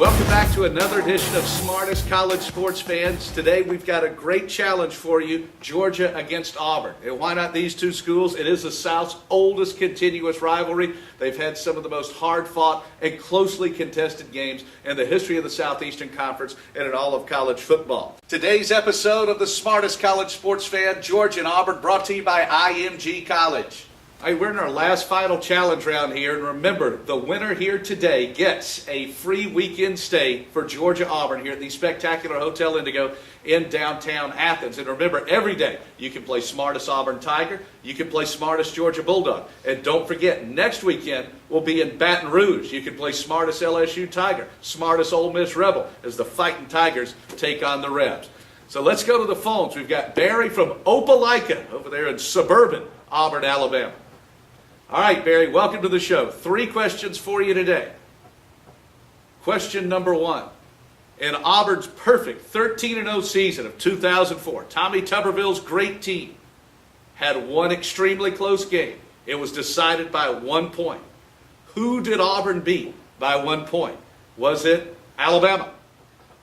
Welcome back to another edition of Smartest College Sports Fans. Today we've got a great challenge for you, Georgia against Auburn. And why not these two schools? It is the South's oldest continuous rivalry. They've had some of the most hard-fought and closely contested games in the history of the Southeastern Conference and in all of college football. Today's episode of the Smartest College Sports Fan, Georgia and Auburn, brought to you by IMG College. Hey, we're in our last final challenge round here, and remember, the winner here today gets a free weekend stay for Georgia-Auburn here at the spectacular Hotel Indigo in downtown Athens. And remember, every day you can play Smartest Auburn Tiger, you can play Smartest Georgia Bulldog. And don't forget, next weekend we'll be in Baton Rouge. You can play Smartest LSU Tiger, Smartest Ole Miss Rebel as the Fighting Tigers take on the Rebs. So let's go to the phones. We've got Barry from Opelika over there in suburban Auburn, Alabama. All right, Barry, welcome to the show. 3 questions for you today. Question number 1. In Auburn's perfect 13-0 season of 2004, Tommy Tuberville's great team had one extremely close game. It was decided by 1 point. Who did Auburn beat by 1 point? Was it Alabama?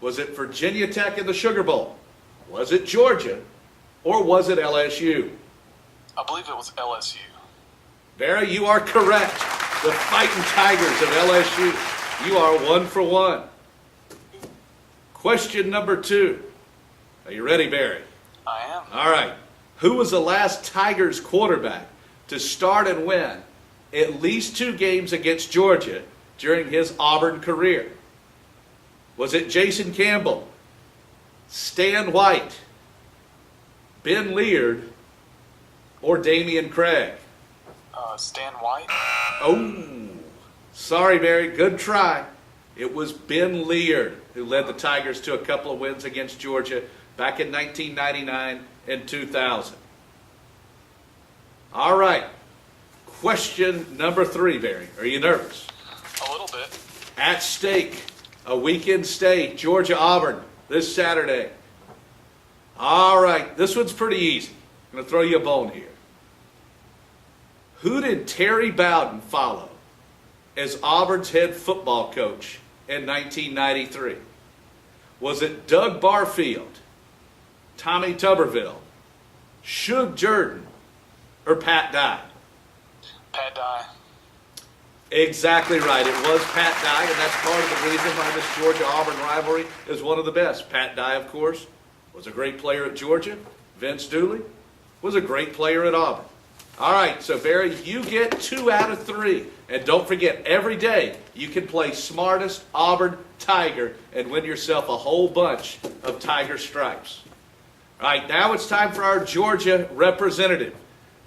Was it Virginia Tech in the Sugar Bowl? Was it Georgia? Or was it LSU? I believe it was LSU. Barry, you are correct. The Fighting Tigers of LSU. You are 1 for 1. Question number 2. Are you ready, Barry? I am. All right. Who was the last Tigers quarterback to start and win at least 2 games against Georgia during his Auburn career? Was it Jason Campbell, Stan White, Ben Leard, or Damian Craig? Stan White. Oh, sorry, Barry. Good try. It was Ben Leard who led the Tigers to a couple of wins against Georgia back in 1999 and 2000. All right. Question number 3, Barry. Are you nervous? A little bit. At stake, a weekend stay, Georgia-Auburn this Saturday. All right. This one's pretty easy. I'm going to throw you a bone here. Who did Terry Bowden follow as Auburn's head football coach in 1993? Was it Doug Barfield, Tommy Tuberville, Shug Jordan, or Pat Dye? Pat Dye. Exactly right. It was Pat Dye, and that's part of the reason why this Georgia-Auburn rivalry is one of the best. Pat Dye, of course, was a great player at Georgia. Vince Dooley was a great player at Auburn. All right, so Barry, you get 2 out of 3. And don't forget, every day you can play Smartest Auburn Tiger and win yourself a whole bunch of Tiger stripes. All right, now it's time for our Georgia representative.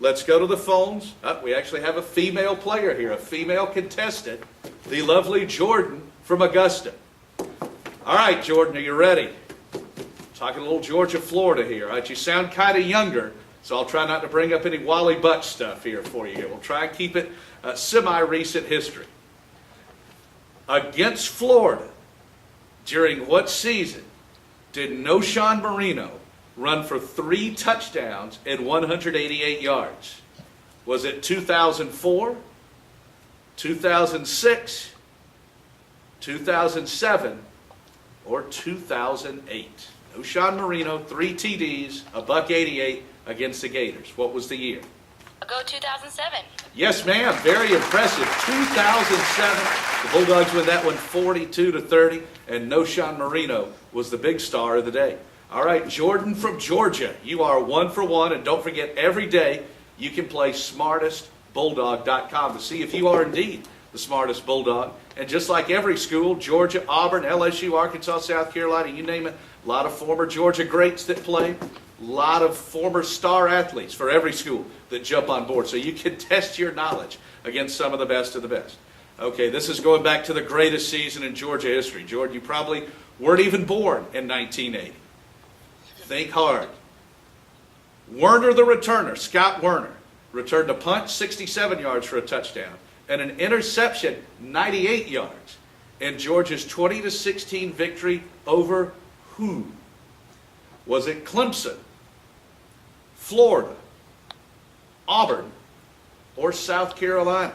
Let's go to the phones. We actually have a female player here, a female contestant, the lovely Jordan from Augusta. All right, Jordan, are you ready? Talking a little Georgia, Florida here. All right, you sound kind of younger. So I'll try not to bring up any Wally Buck stuff here for you. We'll try and keep it semi-recent history. Against Florida, during what season did Noshawn Marino run for 3 touchdowns and 188 yards? Was it 2004, 2006, 2007, or 2008? Noshawn Marino, 3 TDs, a $188 against the Gators. What was the year? I'll go 2007. Yes, ma'am. Very impressive. 2007. The Bulldogs win that one 42-30, and Noshawn Marino was the big star of the day. All right, Jordan from Georgia. You are 1 for 1, and don't forget, every day you can play smartestbulldog.com to see if you are indeed the smartest Bulldog. And just like every school, Georgia, Auburn, LSU, Arkansas, South Carolina, you name it, a lot of former Georgia greats that play. A lot of former star athletes for every school that jump on board. So you can test your knowledge against some of the best of the best. Okay, this is going back to the greatest season in Georgia history. Jordan, you probably weren't even born in 1980. Think hard. Werner the returner, Scott Werner, returned a punt, 67 yards for a touchdown, and an interception, 98 yards, in Georgia's 20-16 victory over who? Was it Clemson, Florida, Auburn, or South Carolina?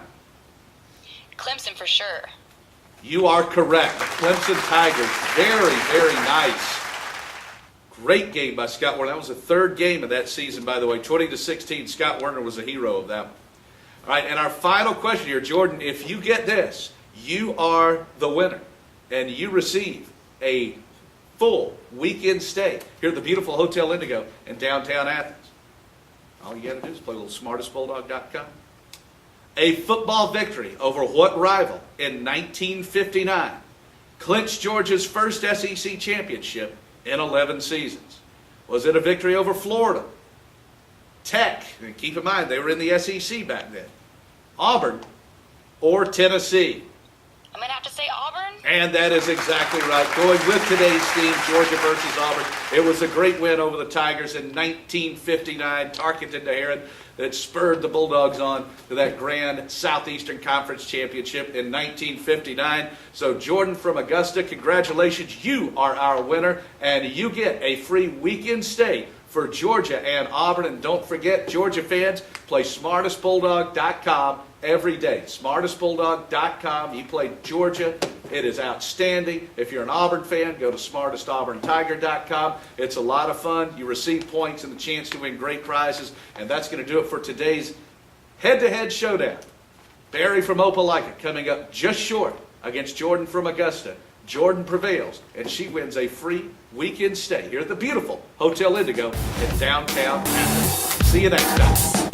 Clemson for sure. You are correct. The Clemson Tigers, very, very nice. Great game by Scott Warner. That was the third game of that season, by the way. 20-16, Scott Warner was a hero of that one. All right, and our final question here, Jordan, if you get this, you are the winner, and you receive a full weekend stay here at the beautiful Hotel Indigo in downtown Athens. All you got to do is play a little smartestbulldog.com. A football victory over what rival in 1959 clinched Georgia's first SEC championship in 11 seasons? Was it a victory over Florida, Tech, and keep in mind they were in the SEC back then, Auburn, or Tennessee? I'm going to have to say Auburn. And that is exactly right. Going with today's theme, Georgia versus Auburn. It was a great win over the Tigers in 1959, Tarkenton to Heron, that spurred the Bulldogs on to that grand Southeastern Conference championship in 1959. So Jordan from Augusta, congratulations. You are our winner, and you get a free weekend stay for Georgia and Auburn. And don't forget, Georgia fans, play smartestbulldog.com every day. Smartestbulldog.com. You play Georgia. It is outstanding. If you're an Auburn fan, go to smartestauburntiger.com. It's a lot of fun. You receive points and the chance to win great prizes. And that's going to do it for today's head-to-head showdown. Barry from Opelika coming up just short against Jordan from Augusta. Jordan prevails, and she wins a free weekend stay here at the beautiful Hotel Indigo in downtown Athens. See you next time.